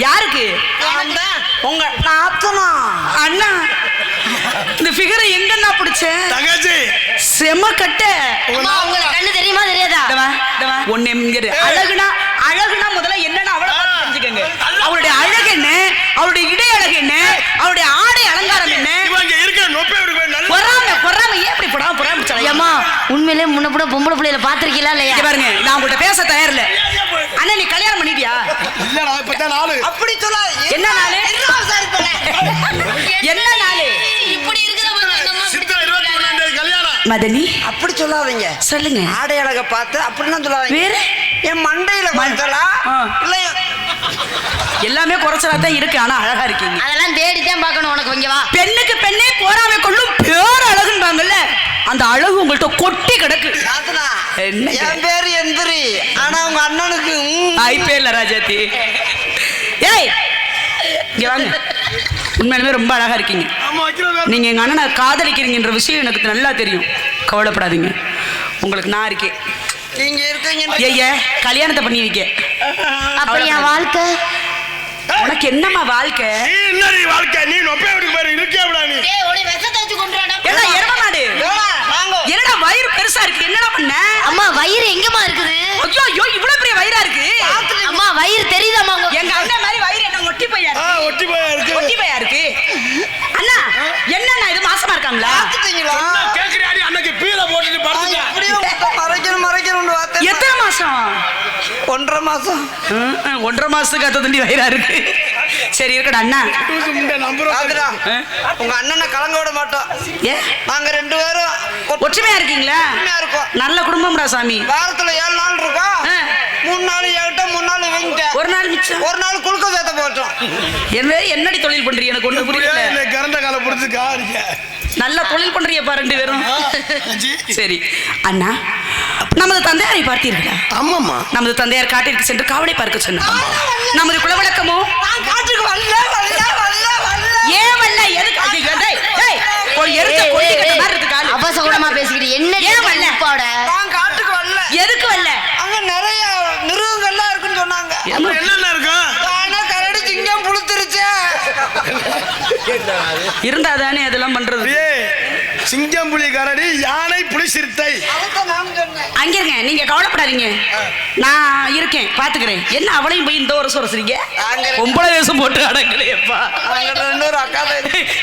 யாருக்கு? உங்க நாத்தனா அண்ணா. இந்த ஃபிகரை எங்கண்ணா பிடிச்சேன்? தங்கச்சி செம கட்ட. உங்களுக்கு கண்ணு தெரியுமா தெரியாதா? ஒண்ணு அழகுனா அழகுனா முதல்ல என்னன்னு அவளை பார்த்து தெரிஞ்சுக்கங்க. அவளுடைய அழகு என்ன, அவளுடைய இடை அழகு என்ன, அவளுடைய ஆடை அலங்காரம் என்ன. ஏமா உண்மையிலே முன்னப்பட பொம்பளை பிள்ளையில பாத்திருக்கீங்களா இல்லையா? பாருங்க, நான் உங்கள்கிட்ட பேச தயாரில்ல. அண்ணா நீ கல்யாணம் பண்ணிட்டியா? அப்படி சொல்ல. என்ன நாளு? என்ன நாளு? இப்படி இருக்கிற மதனி அப்படி சொல்லாதீங்க. சொல்லுங்க. ஆடை அழக பார்த்து அப்படிலாம் சொல்லாதீங்க. வேற என் மண்டையில பார்த்தலா இல்ல எல்லாமே குறைச்சலா தான் இருக்கு. ஆனா அழகா இருக்கீங்க. அதெல்லாம் தேடித்தான் பார்க்கணும். உனக்கு இங்க வா. பெண்ணுக்கு பெண்ணே போராமை கொள்ளும் பேர் அழகுன்றாங்கல்ல, அந்த அழகு உங்கள்கிட்ட கொட்டி கிடக்கு. என்ன என் பேரு எந்திரி, ஆனா உங்க அண்ணனுக்கு ஐபிஎல்ல ராஜாத்தி. ஏய் இங்க வாங்க. உண்மையிலுமே ரொம்ப அழகா இருக்கீங்க. நீங்க எங்க அண்ணனை காதலிக்கிறீங்கன்ற விஷயம் எனக்கு நல்லா தெரியும். கவலைப்படாதீங்க, உங்களுக்கு நான் இருக்கேன். நீங்க இருக்கீங்க. ஐயா கல்யாணத்தை பண்ணி வைக்க. அப்படி என் வாழ்க்கை உனக்கு என்னம்மா வாழ்க்கை? வாழ்க்கை நீ நொப்பை இருக்கே. எரும மாடு என்னடா வயிறு பெருசா இருக்கு, என்னடா பண்ண? அம்மா வயிறு எங்கம்மா இருக்குது? ஐயோ ஐயோ இவ்வளவு பெரிய வயிறா இருக்கு. அம்மா வயிறு தெரியுதாம்மா? எங்க அண்ணன் மாதிரி வயிறு என்ன ஒட்டி பையா ஒட்டி போயிருக்கு. ஒட்டி பையா இருக்கு. அண்ணா என்னண்ணா இது மாசமா இருக்காங்களா? கேக்குறியாடி அன்னைக்கு பீல போட்டுட்டு படுத்துங்க. மறைக்கணும் வார்த்தை. எத்தனை மாசம்? 1.5 மாசம். 1.5 மாசத்துக்கு அத்த தண்டி வயிறா இருக்கு. சரி இருக்கடா அண்ணா. உங்க அண்ணனை கலங்க விட மாட்டோம். நாங்க 2 பேரும் ஒற்றுமையா இருக்கீங்களா? இருக்கோம். நல்ல குடும்பம்டா சாமி. வாரத்துல 7 நாள் இருக்கோம். 3 நாள் ஏகிட்ட 3 நாள் இவங்கிட்ட. ஒரு நாள் மிச்சம். ஒரு நாள் குளுக்க சேர்த்த போட்டோம். என்னடி தொழில் பண்றீங்க? எனக்கு ஒண்ணு புரியல. கரண்ட கால புடிச்சு காரிக்க நல்ல தொழில் பண்றீங்கப்பா 2 பேரும். சரி அண்ணா, நமது தந்தையாரை பார்த்தீர்களா? ஆமாம்மா. நமது தந்தையார் காட்டிற்கு சென்று காவலை பார்க்க சொன்னார். நமது குலவழக்கமோ காட்டுக்கு வரல. ஏன் வரல? எதுக்கு? ஒரு எருத்த கொடி கட்ட மாதிரி இருக்கு கால். அபசகுணமா பேசிக்கிட்டு என்ன? ஏன் வரல? நான் காட்டுக்கு வரல. எதுக்கு வரல? அங்க நிறைய மிருகங்கள்லாம் இருக்குன்னு சொன்னாங்க. என்னென்ன இருக்கும்? ஆனா கரடி சிங்கம் புளுத்துருச்சு. இருந்தாதானே அதெல்லாம் பண்றது. சிங்கம் புலி கரடி யானை புலி சிறுத்தை. அங்க இருங்க, நீங்க கவலைப்படாதீங்க, நான் இருக்கேன் பாத்துக்கிறேன். என்ன அவளையும் போய் இந்த வருஷம் வரீங்க? 9 வருஷம் போட்டு அடங்கலையப்பா.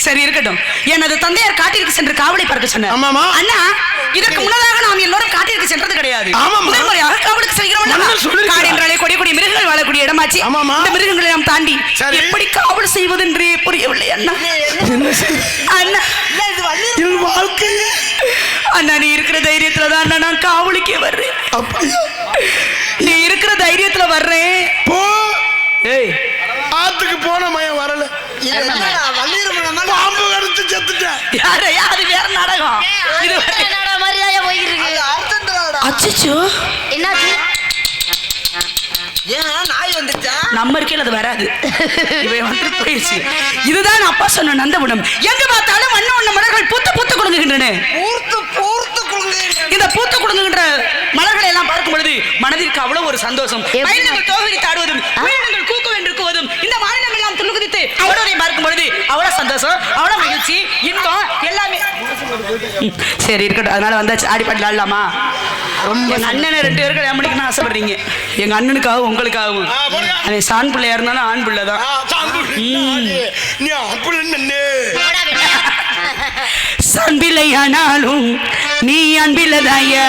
சரி இருக்கட்டும். எனது தந்தையார் காட்டிற்கு சென்று காவலை பார்க்க சொன்னார். ஆமாமா. அண்ணா இதற்கு முன்னதாக நாம் எல்லோரும் காட்டிற்கு சென்றது கிடையாது. முதல் முறையாக காவலுக்கு செல்கிறோம். காடு என்றாலே கொடி கொடி மிருகங்கள் வாழக்கூடிய இடமாச்சு. இந்த மிருகங்களை நாம் தாண்டி எப்படி காவல் செய்வது என்று புரியவில்லை அண்ணா. அண்ணா வாழ்க்கை அண்ணா நீ இருக்கிற தைரியத்துல தான் அண்ணா நான் காவலுக்கே வர்றேன். நீ இருக்கிற தைரியத்துல வர்றேன். போ. ஏய் ஆத்துக்கு போன மயம் வரல. பாம்பு கடிச்சு செத்துட்டேன். யாரையா? அது வேற நாடகம். இது நாடகம் மாதிரிதான் போய்கிட்டு இருக்கு. அச்சச்சோ என்னாச்சு? ஏன் நாய் வந்துச்சா? நம்ம இருக்கையில் அது வராது. இவன் வந்து போயிடுச்சு. இதுதான் அப்பா சொன்ன நந்தவனம். எங்க பார்த்தாலும் வண்ண வண்ண மலர்கள் பூத்து பூத்து குலுங்குகின்றன. இந்த பூத்து குலுங்குகின்ற மலர்களை எல்லாம் பார்க்கும் பொழுது மனதிற்கு அவ்வளவு ஒரு சந்தோஷம். மயில்கள் தோகரித்து ஆடுவதும் உயிரினங்கள் கூக்க வென்றிருக்குவதும் இந்த மாநிலம் எல்லாம் துணுகுதித்து அவரோரை பார்க்கும் பொழுது அவ்வளவு சந்தோஷம், அவ்வளவு மகிழ்ச்சி, இன்பம் எல்லாமே. சரி இருக்கட்டும், அதனால வந்தாச்சு. ஆடி பாட்டு ஆடலாமா? ரொம்ப அண்ணனை 2 பேரும் கல்யாணம் பண்ணிக்கணும்னு ஆசைப்படுறீங்க. எங்க அண்ணனுக்காகவும் உங்களுக்காகவும். அவன் சான் பிள்ளையா இருந்தாலும் ஆண் பிள்ளை தான். சான் பிள்ளையானாலும் நீ அன்பில்லதாயா.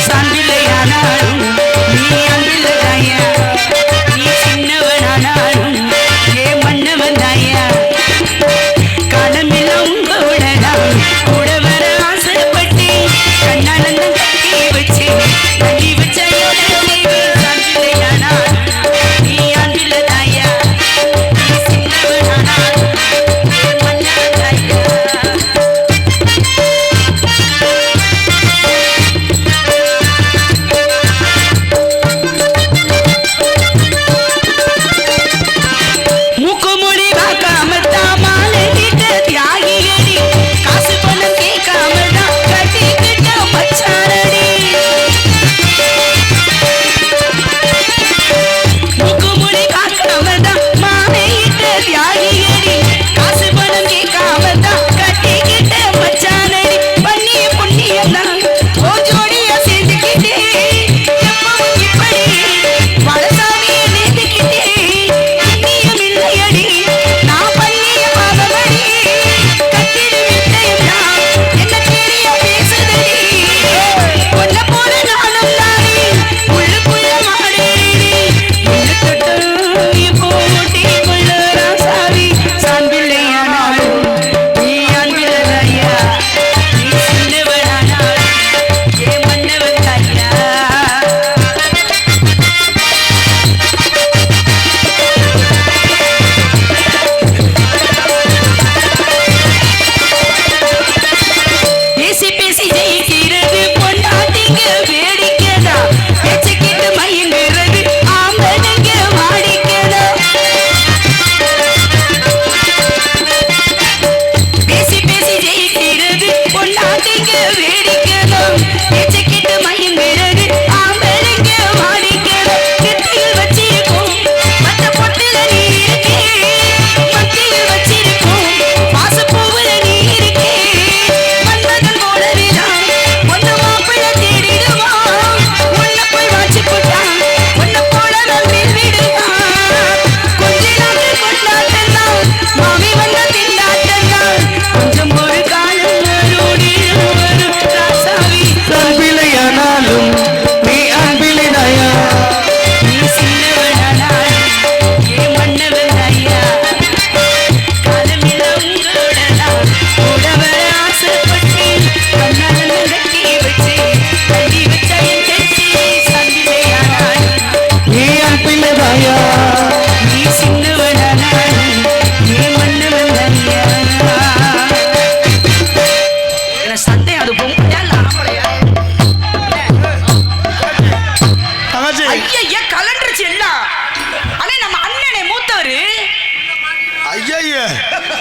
சான் பிள்ளையானாலும் நீ அன்பில்லதாயா. நீ சின்னவனானாலும் ஏ மன்னவன் தாயா. காலமெல்லாம் உங்களோட கூட வர ஆசைப்பட்டு கண்ணானந்தம் கட்டி வச்சு கட்டி வச்ச நீ அன்பில்ல தாயா. நீ சின்னவனானா மன்னவன் தாயா.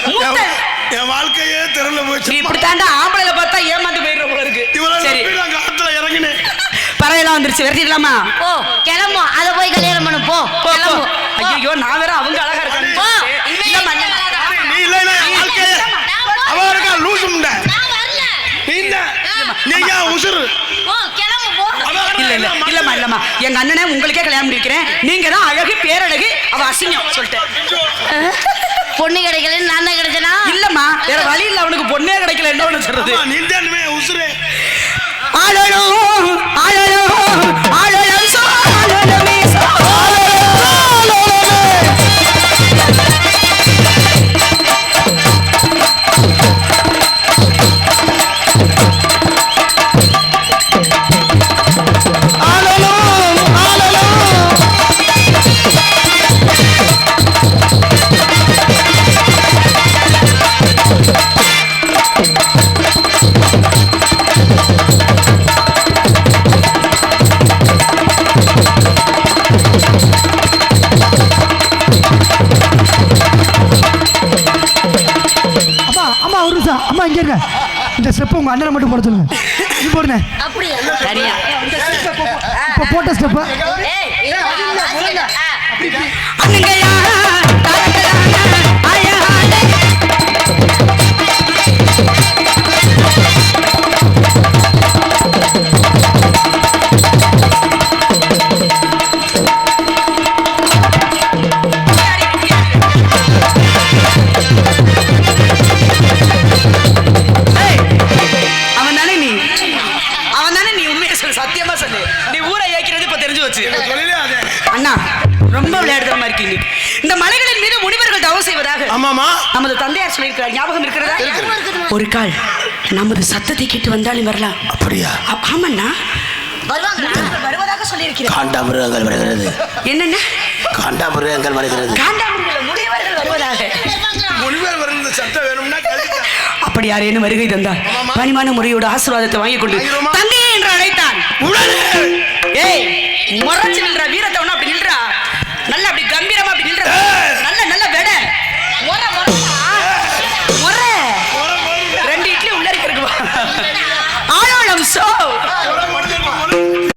மூத்த என் வாழ்க்கையே திறந்து நீ போச்சு. இப்படி தாண்டா ஆம்பளைல பார்த்தா ஏமாந்து போயிடுற போல இருக்கு. இவ்வளவு சரி நம்பி நான் காட்டுல இறங்கினேன். பறையெல்லாம் வந்துருச்சு, விரட்டிடலாமா? போ கிளம்பு, அத போய் கல்யாணம் பண்ணு போ கிளம்பு. ஐயோ நான் வேற அவங்க அழகா இருக்காங்க. போ. இல்லம்மா, இல்லம்மா. நீ இல்ல என் வாழ்க்கையே அவ இருக்கா லூசு முண்டை. நான் வரல. நீங்க உசுறு. போ கிளம்பு போ. இல்ல இல்ல இல்லம்மா இல்லம்மா, எங்க அண்ணனே உங்களுக்கே கல்யாணம் பண்ணி வைக்கிறேன். நீங்க தான் அழகு பேரழகு, அவ அசிங்கம் சொல்லிட்டேன். பொண்ணு கிடைக்கலன்னு நான் தான் கிடைச்சனா? இல்லம்மா, வேற வழி இல்ல, அவனுக்கு பொண்ணே கிடைக்கல. என்ன சொல்றது? ஆமா, நீ தானுமே உசுரு. ஆளோ ஆளோ ஆளோ சோ ஆளோ மீசோ அம்மா ஒரு நிமிஷம் அம்மா இங்க இருங்க. இந்த ஸ்டெப் உங்க அண்ணனை மட்டும் போட சொல்லுங்க. இது போடுங்க. அப்படியா? சரியா? இப்போ போட்ட ஸ்டெப். ஏய் இது வாசிக்கடா. அங்கயா தாரகலான ஆயாடே சத்தியமா சொல்லு, நீ ஊரை ஏக்கிறது இப்ப தெரிஞ்சு வச்சு. தொழிலே அதே. அண்ணா ரொம்ப விளையாடுற மாதிரி இருக்கீங்க. இந்த மலைகளின் மீது முனிவர்கள் தவம் செய்வதாக ஆமாமா. நமது தந்தையார் சொல்லியிருக்கிறார், ஞாபகம் இருக்கிறதா? ஒரு கால் நமது சத்தத்தை கேட்டு வந்தாலும் வரலாம். அப்படியா? ஆமண்ணா, வருவாங்களா? வருவதாக சொல்லியிருக்கிறேன். காண்டாமிருகங்கள் வருகிறது. என்னென்ன? காண்டாமிருகங்கள் வருகிறது. காண்டாமிருகங்கள் முனிவர்கள் வருவதாக. முனிவர் வருகிற சட்டம் வேணும்னா கழிக்க. அப்படி யாரேனும் வருகை தந்தால் பணிமான முறையோட ஆசீர்வாதத்தை வாங்கிக் கொண்டு தந்தையே என்று அழைத்தான். உடனே ஏய் முறைச்சு நின்ற